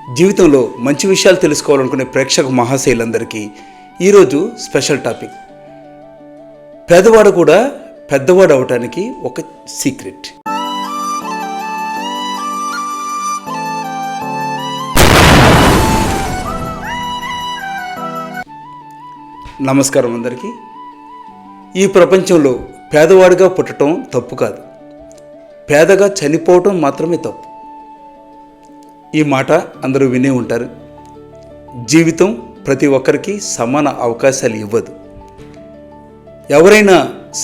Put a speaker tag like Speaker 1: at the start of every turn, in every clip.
Speaker 1: జీవితంలో మంచి విషయాలు తెలుసుకోవాలనుకునే ప్రేక్షక మహాశయులందరికీ ఈరోజు స్పెషల్ టాపిక్. పేదవాడు కూడా పెద్దవాడు అవటానికి ఒక సీక్రెట్. నమస్కారం అందరికీ. ఈ ప్రపంచంలో పేదవాడిగా పుట్టడం తప్పు కాదు, పేదగా చనిపోవటం మాత్రమే తప్పు. ఈ మాట అందరూ వినే ఉంటారు. జీవితం ప్రతి ఒక్కరికి సమాన అవకాశాలు ఇవ్వదు. ఎవరైనా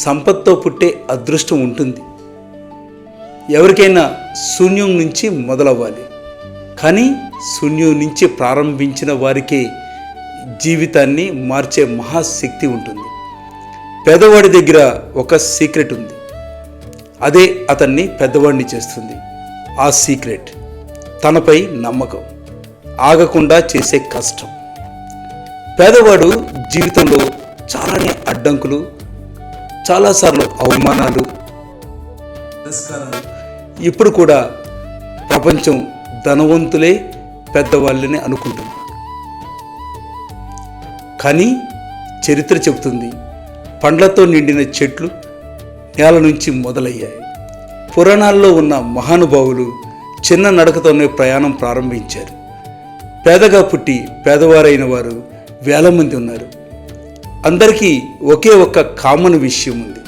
Speaker 1: సంపత్తో పుట్టే అదృష్టం ఉంటుంది, ఎవరికైనా శూన్యం నుంచి మొదలవ్వాలి. కానీ శూన్యం నుంచి ప్రారంభించిన వారికే జీవితాన్ని మార్చే మహాశక్తి ఉంటుంది. పేదవాడి దగ్గర ఒక సీక్రెట్ ఉంది, అదే అతన్ని పెద్దవాడిని చేస్తుంది. ఆ సీక్రెట్ తనపై నమ్మకం, ఆగకుండా చేసే కష్టం. పేదవాడు జీవితంలో చాలానే అడ్డంకులు, చాలాసార్లు అవమానాలు, తిరస్కారాలు. ఇప్పుడు కూడా ప్రపంచం ధనవంతులే పెద్దవాళ్ళని అనుకుంటుంది. కానీ చరిత్ర చెబుతుంది, పండ్లతో నిండిన చెట్లు నేల నుంచి మొదలయ్యాయి. పురాణాల్లో ఉన్న మహానుభావులు చిన్న నడకతోనే ప్రయాణం ప్రారంభించారు. పేదగా పుట్టి పేదవారైన వారు వేల మంది ఉన్నారు. అందరికీ ఒకే ఒక్క కామన్ విషయం ఉంది,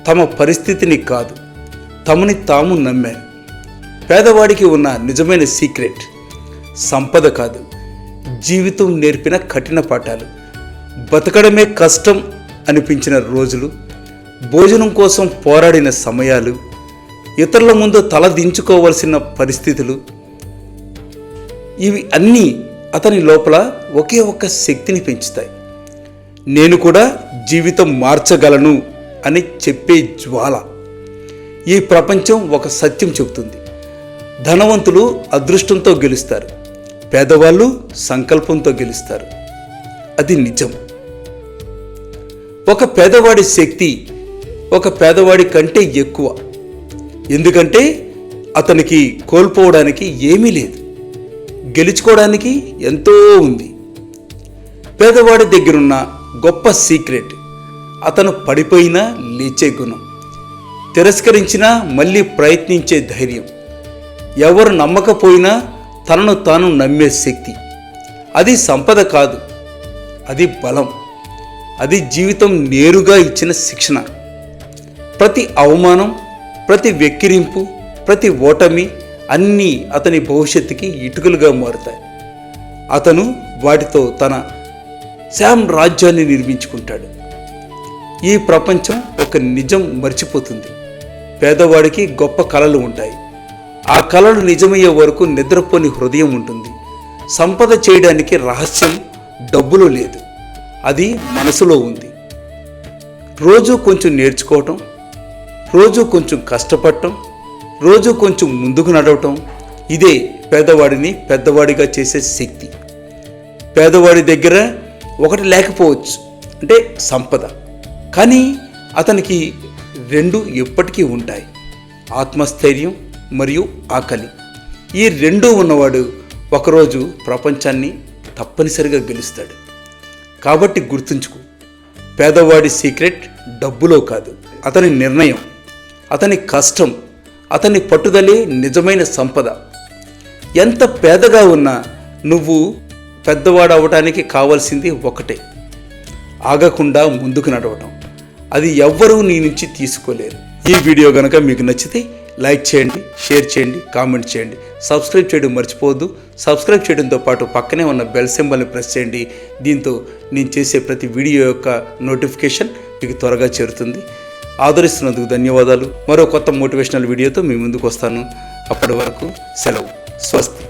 Speaker 1: తమ పరిస్థితిని కాదు, తమని తాము నమ్మారు. పేదవాడికి ఉన్న నిజమైన సీక్రెట్ సంపద కాదు, జీవితం నేర్పిన కఠిన పాఠాలు. బతకడమే కష్టం అనిపించిన రోజులు, భోజనం కోసం పోరాడిన సమయాలు, ఇతరుల ముందు తల దించుకోవలసిన పరిస్థితులు. ఇవి అన్నీ అతని లోపల ఒకే ఒక్క శక్తిని పెంచుతాయి. నేను కూడా జీవితం మార్చగలను అని చెప్పే జ్వాల. ఈ ప్రపంచం ఒక సత్యం చెబుతుంది, ధనవంతులు అదృష్టంతో గెలుస్తారు, పేదవాళ్ళు సంకల్పంతో గెలుస్తారు. అది నిజం. ఒక పేదవాడి శక్తి ఒక పేదవాడి కంటే ఎక్కువ. ఎందుకంటే అతనికి కోల్పోవడానికి ఏమీ లేదు, గెలుచుకోవడానికి ఎంతో ఉంది. పేదవాడి దగ్గరున్న గొప్ప సీక్రెట్ అతను పడిపోయినా లేచే గుణం, తిరస్కరించినా మళ్ళీ ప్రయత్నించే ధైర్యం, ఎవరు నమ్మకపోయినా తనను తాను నమ్మే శక్తి. అది సంపద కాదు, అది బలం. అది జీవితం నేరుగా ఇచ్చిన శిక్షణ. ప్రతి అవమానం, ప్రతి వెక్కిరింపు, ప్రతి ఓటమి అన్నీ అతని భవిష్యత్తుకి ఇటుకలుగా మారుతాయి. అతను వాటితో తన సామ్రాజ్యాన్ని నిర్మించుకుంటాడు. ఈ ప్రపంచం ఒక నిజం మర్చిపోతుంది, పేదవాడికి గొప్ప కలలు ఉంటాయి. ఆ కలలు నిజమయ్యే వరకు నిద్రపోని హృదయం ఉంటుంది. సంపద చేయడానికి రహస్యం డబ్బులో లేదు, అది మనసులో ఉంది. రోజు కొంచెం నేర్చుకోవటం, రోజు కొంచెం కష్టపడటం, రోజు కొంచెం ముందుకు నడవటం, ఇదే పేదవాడిని పెద్దవాడిగా చేసే శక్తి. పేదవాడి దగ్గర ఒకటి లేకపోవచ్చు, అంటే సంపద. కానీ అతనికి రెండు ఎప్పటికీ ఉంటాయి, ఆత్మస్థైర్యం మరియు ఆకలి. ఈ రెండూ ఉన్నవాడు ఒకరోజు ప్రపంచాన్ని తప్పనిసరిగా గెలుస్తాడు. కాబట్టి గుర్తుంచుకో, పేదవాడి సీక్రెట్ డబ్బులో కాదు, అతని నిర్ణయం, అతని కష్టం, అతని పట్టుదలే నిజమైన సంపద. ఎంత పేదగా ఉన్నా నువ్వు పెద్దవాడు అవ్వడానికి కావాల్సింది ఒకటే, ఆగకుండా ముందుకు నడవటం. అది ఎవ్వరూ నీ నుంచి తీసుకోలేరు. ఈ వీడియో కనుక మీకు నచ్చితే లైక్ చేయండి, షేర్ చేయండి, కామెంట్ చేయండి, సబ్స్క్రైబ్ చేయడం మర్చిపోవద్దు. సబ్స్క్రైబ్ చేయడంతో పాటు పక్కనే ఉన్న బెల్ సింబల్ని ప్రెస్ చేయండి. దీంతో నేను చేసే ప్రతి వీడియో యొక్క నోటిఫికేషన్ మీకు త్వరగా చేరుతుంది. ఆదరిస్తున్నందుకు ధన్యవాదాలు. మరో కొత్త మోటివేషనల్ వీడియోతో మీ ముందుకు వస్తాను. అప్పటి వరకు సెలవు. స్వస్తి.